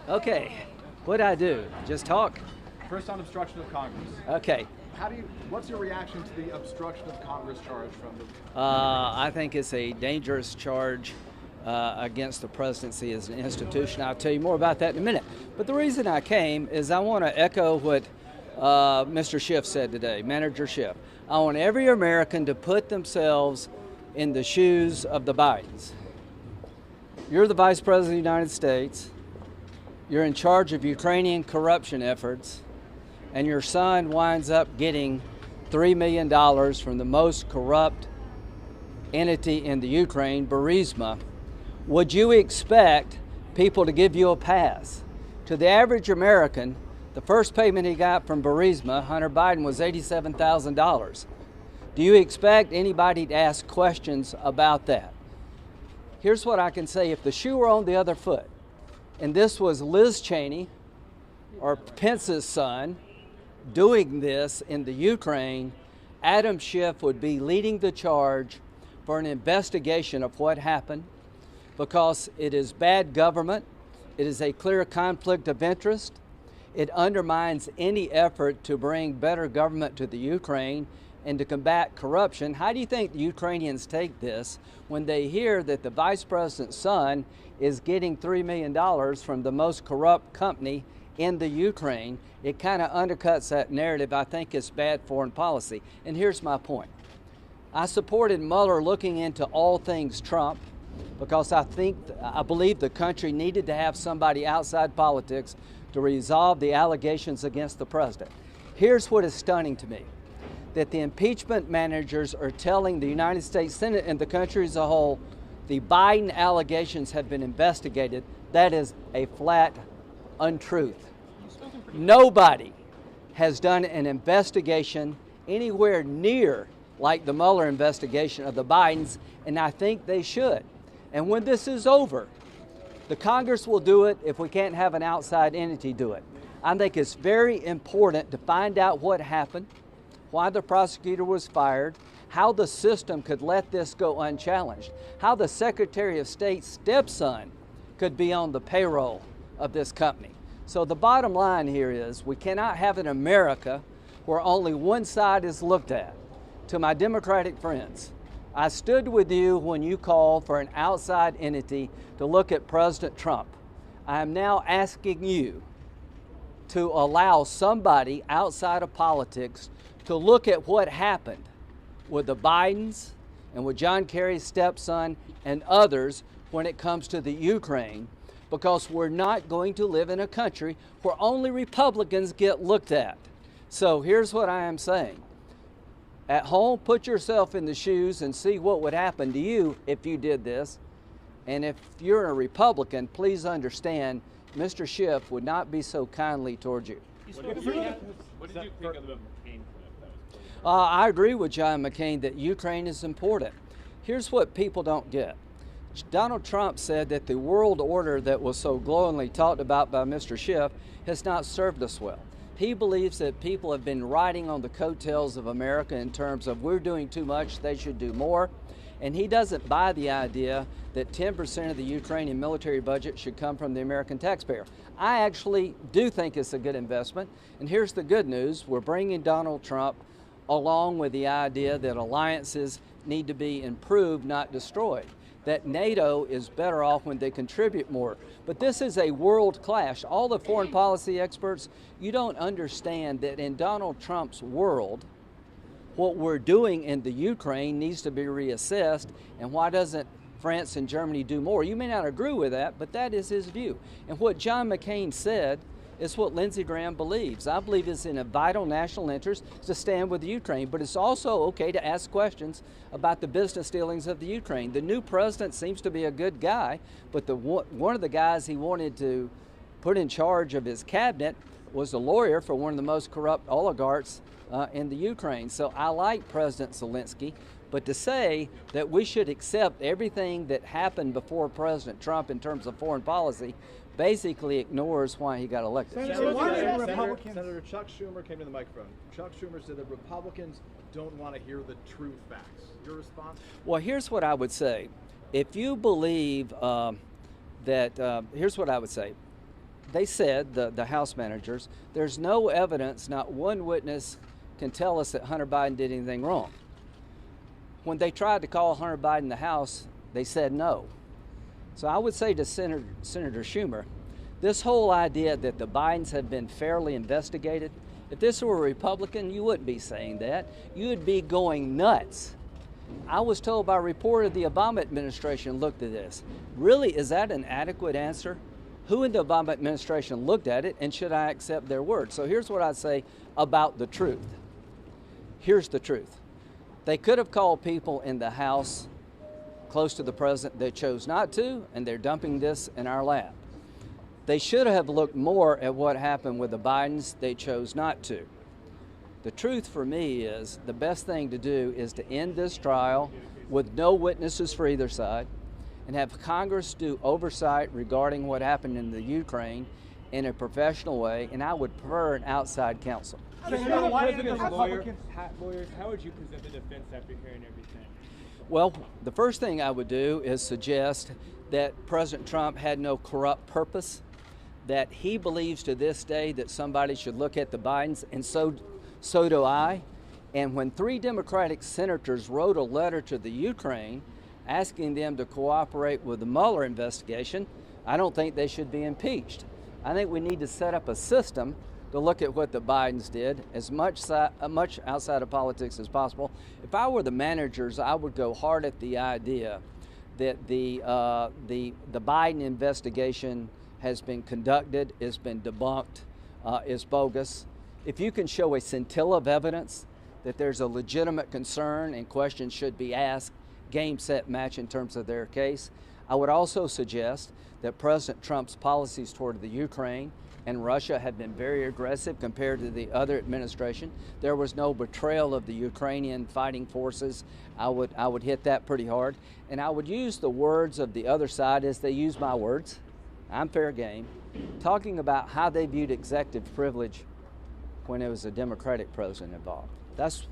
Okay, what'd I do? Just talk? First on obstruction of Congress. Okay. What's your reaction to the obstruction of Congress charge from the... I think it's a dangerous charge against the presidency as an institution. I'll tell you more about that in a minute. But the reason I came is I want to echo what Mr. Schiff said today, Manager Schiff. I want every American to put themselves in the shoes of the Bidens. You're the Vice President of the United States. You're in charge of Ukrainian corruption efforts, and your son winds up getting $3 million from the most corrupt entity in the Ukraine, Burisma. Would you expect people to give you a pass? To the average American, the first payment he got from Burisma, Hunter Biden, was $87,000. Do you expect anybody to ask questions about that? Here's what I can say. If the shoe were on the other foot, and this was Liz Cheney or Pence's son doing this in the Ukraine, Adam Schiff would be leading the charge for an investigation of what happened, because it is bad government, it is a clear conflict of interest, it undermines any effort to bring better government to the Ukraine and to combat corruption. How do you think the Ukrainians take this when they hear that the Vice President's son is getting $3 million from the most corrupt company in the Ukraine? It kind of undercuts that narrative. I think it's bad foreign policy. And here's my point. I supported Mueller looking into all things Trump because I believe the country needed to have somebody outside politics to resolve the allegations against the president. Here's what is stunning to me, that the impeachment managers are telling the United States Senate and the country as a whole the Biden allegations have been investigated. That is a flat untruth. Nobody has done an investigation anywhere near like the Mueller investigation of the Bidens, and I think they should. And when this is over, the Congress will do it if we can't have an outside entity do it. I think it's very important to find out what happened, why the prosecutor was fired, how the system could let this go unchallenged, how the Secretary of State's stepson could be on the payroll of this company. So the bottom line here is we cannot have an America where only one side is looked at. To my Democratic friends, I stood with you when you called for an outside entity to look at President Trump. I am now asking you to allow somebody outside of politics to look at what happened with the Bidens and with John Kerry's stepson and others when it comes to the Ukraine, because we're not going to live in a country where only Republicans get looked at. So here's what I am saying. At home, put yourself in the shoes and see what would happen to you if you did this. And if you're a Republican, please understand Mr. Schiff would not be so kindly towards you. What did you think of the McCain clip? I agree with John McCain that Ukraine is important. Here's what people don't get. Donald Trump said that the world order that was so glowingly talked about by Mr. Schiff has not served us well. He believes that people have been riding on the coattails of America in terms of we're doing too much, they should do more. And he doesn't buy the idea that 10% of the Ukrainian military budget should come from the American taxpayer. I actually do think it's a good investment. And here's the good news. We're bringing Donald Trump along with the idea that alliances need to be improved, not destroyed. That NATO is better off when they contribute more. But this is a world clash. All the foreign policy experts, you don't understand that in Donald Trump's world, what we're doing in the Ukraine needs to be reassessed, and why doesn't France and Germany do more? You may not agree with that, but that is his view. And what John McCain said is what Lindsey Graham believes. I believe it's in a vital national interest to stand with the Ukraine, but it's also okay to ask questions about the business dealings of the Ukraine. The new president seems to be a good guy, but one of the guys he wanted to put in charge of his cabinet was a lawyer for one of the most corrupt oligarchs in the Ukraine. So I like President Zelensky, but to say that we should accept everything that happened before President Trump in terms of foreign policy basically ignores why he got elected. Senator Chuck Schumer came to the microphone. Chuck Schumer said that Republicans don't want to hear the true facts. Your response? Well, here's what I would say. If you believe that here's what I would say. They said, the House managers, there's no evidence, not one witness can tell us that Hunter Biden did anything wrong. When they tried to call Hunter Biden in the House, they said no. So I would say to Senator Schumer, this whole idea that the Bidens have been fairly investigated, if this were a Republican, you wouldn't be saying that. You would be going nuts. I was told by a reporter the Obama administration looked at this. Really, is that an adequate answer? Who in the Obama administration looked at it, and should I accept their word? So here's what I'd say about the truth. Here's the truth. They could have called people in the House close to the president. They chose not to, and they're dumping this in our lap. They should have looked more at what happened with the Bidens. They chose not to. The truth for me is the best thing to do is to end this trial with no witnesses for either side and have Congress do oversight regarding what happened in the Ukraine in a professional way, and I would prefer an outside counsel. Senator, why did the lawyers, how would you present the defense after hearing everything? Well, the first thing I would do is suggest that President Trump had no corrupt purpose, that he believes to this day that somebody should look at the Bidens, and so do I. And when 3 Democratic senators wrote a letter to the Ukraine asking them to cooperate with the Mueller investigation, I don't think they should be impeached. I think we need to set up a system to look at what the Bidens did as much outside of politics as possible. If I were the managers, I would go hard at the idea that the Biden investigation has been conducted, has been debunked, is bogus. If you can show a scintilla of evidence that there's a legitimate concern and questions should be asked, game, set, match in terms of their case. I would also suggest that President Trump's policies toward the Ukraine and Russia have been very aggressive compared to the other administration. There was no betrayal of the Ukrainian fighting forces. I would hit that pretty hard. And I would use the words of the other side as they use my words. I'm fair game. Talking about how they viewed executive privilege when there was a Democratic president involved. That's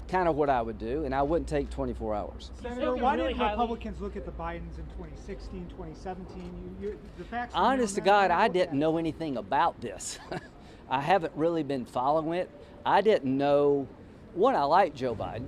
kind of what I would do, and I wouldn't take 24 hours. Senator, why didn't Republicans look at the Bidens in 2016, 2017? The facts. Honest to God, I didn't know anything about this. I haven't really been following it. I didn't know. One, I like Joe Biden.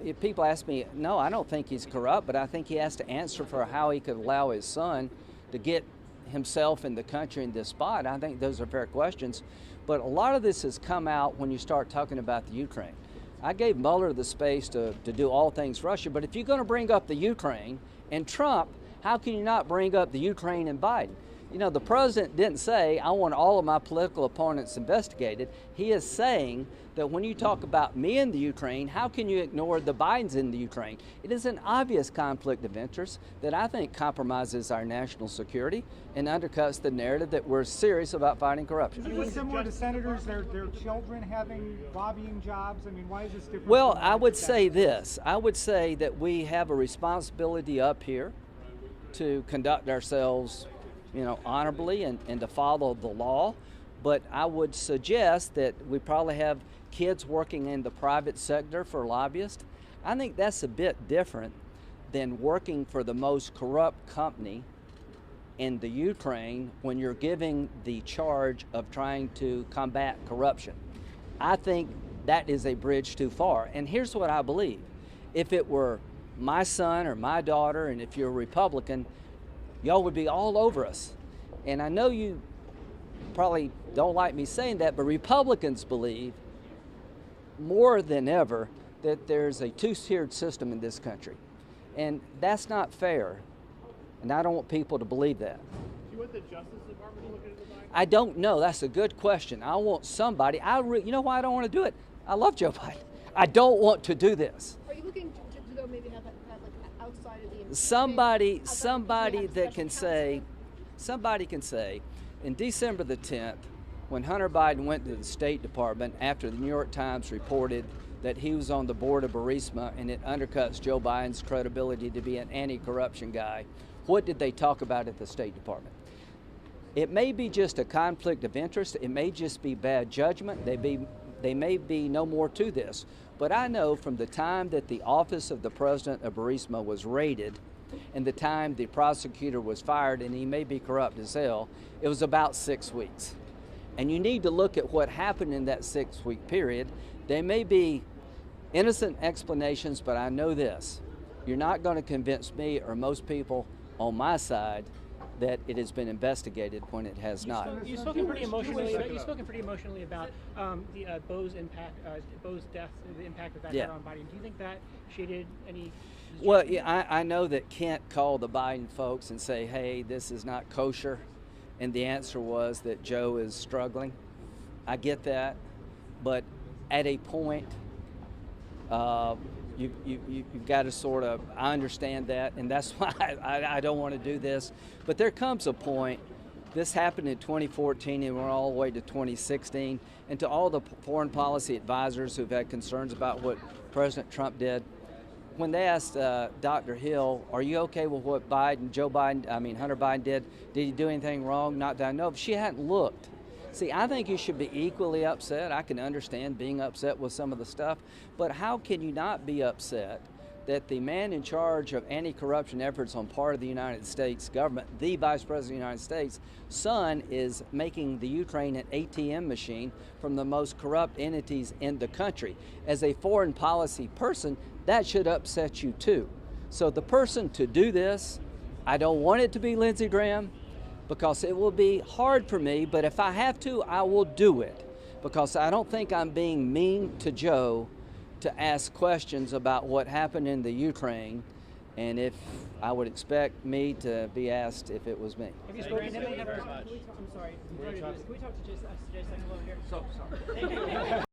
If people ask me, no, I don't think he's corrupt, but I think he has to answer for how he could allow his son to get himself and the country in this spot. I think those are fair questions. But a lot of this has come out when you start talking about the Ukraine. I gave Mueller the space to do all things Russia, but if you're going to bring up the Ukraine and Trump, how can you not bring up the Ukraine and Biden? You know, the president didn't say, I want all of my political opponents investigated. He is saying that when you talk about me in the Ukraine, how can you ignore the Bidens in the Ukraine? It is an obvious conflict of interest that I think compromises our national security and undercuts the narrative that we're serious about fighting corruption. Is it similar to senators, their children having lobbying jobs? I mean, why is this different? Well, I would say this. I would say that we have a responsibility up here to conduct ourselves, you know, honorably and to follow the law. But I would suggest that we probably have kids working in the private sector for lobbyists. I think that's a bit different than working for the most corrupt company in the Ukraine when you're giving the charge of trying to combat corruption. I think that is a bridge too far. And here's what I believe. If it were my son or my daughter, and if you're a Republican, y'all would be all over us. And I know you probably don't like me saying that, but Republicans believe more than ever that there's a two-tiered system in this country. And that's not fair. And I don't want people to believe that. Do you want the Justice Department to look into the Biden? I don't know. That's a good question. I want somebody. You know why I don't want to do it? I love Joe Biden. I don't want to do this. Are you looking to go maybe have like outside of the somebody that can say, in December the 10th, when Hunter Biden went to the State Department after the New York Times reported that he was on the board of Burisma and it undercuts Joe Biden's credibility to be an anti-corruption guy, what did they talk about at the State Department? It may be just a conflict of interest. It may just be bad judgment. They may be no more to this. But I know from the time that the office of the president of Burisma was raided and the time the prosecutor was fired, and he may be corrupt as hell, it was about 6 weeks. And you need to look at what happened in that 6-week period. There may be innocent explanations, but I know this. You're not going to convince me or most people on my side that it has been investigated when it has not. You've spoken pretty emotionally. You've spoken pretty emotionally about Bo's impact, Bo's death, the impact that had on Biden. Do you think that shaded any? Well, yeah, I know that Kent called the Biden folks and say, "Hey, this is not kosher," and the answer was that Joe is struggling. I get that, but at a point, you've got to sort of, I understand that, and that's why I don't want to do this. But there comes a point, this happened in 2014 and we're all the way to 2016, and to all the foreign policy advisors who've had concerns about what President Trump did, when they asked Dr. Hill, are you okay with what Hunter Biden did he do anything wrong? Not that I know of. She hadn't looked. See, I think you should be equally upset. I can understand being upset with some of the stuff, but how can you not be upset that the man in charge of anti-corruption efforts on part of the United States government, the Vice President of the United States, son is making the Ukraine an ATM machine from the most corrupt entities in the country? As a foreign policy person, that should upset you too. So the person to do this, I don't want it to be Lindsey Graham, because it will be hard for me, but if I have to, I will do it, because I don't think I'm being mean to Joe to ask questions about what happened in the Ukraine, and if I would expect me to be asked if it was me. Have you spoken to him? I'm sorry. Can we talk to Jason alone here? So sorry.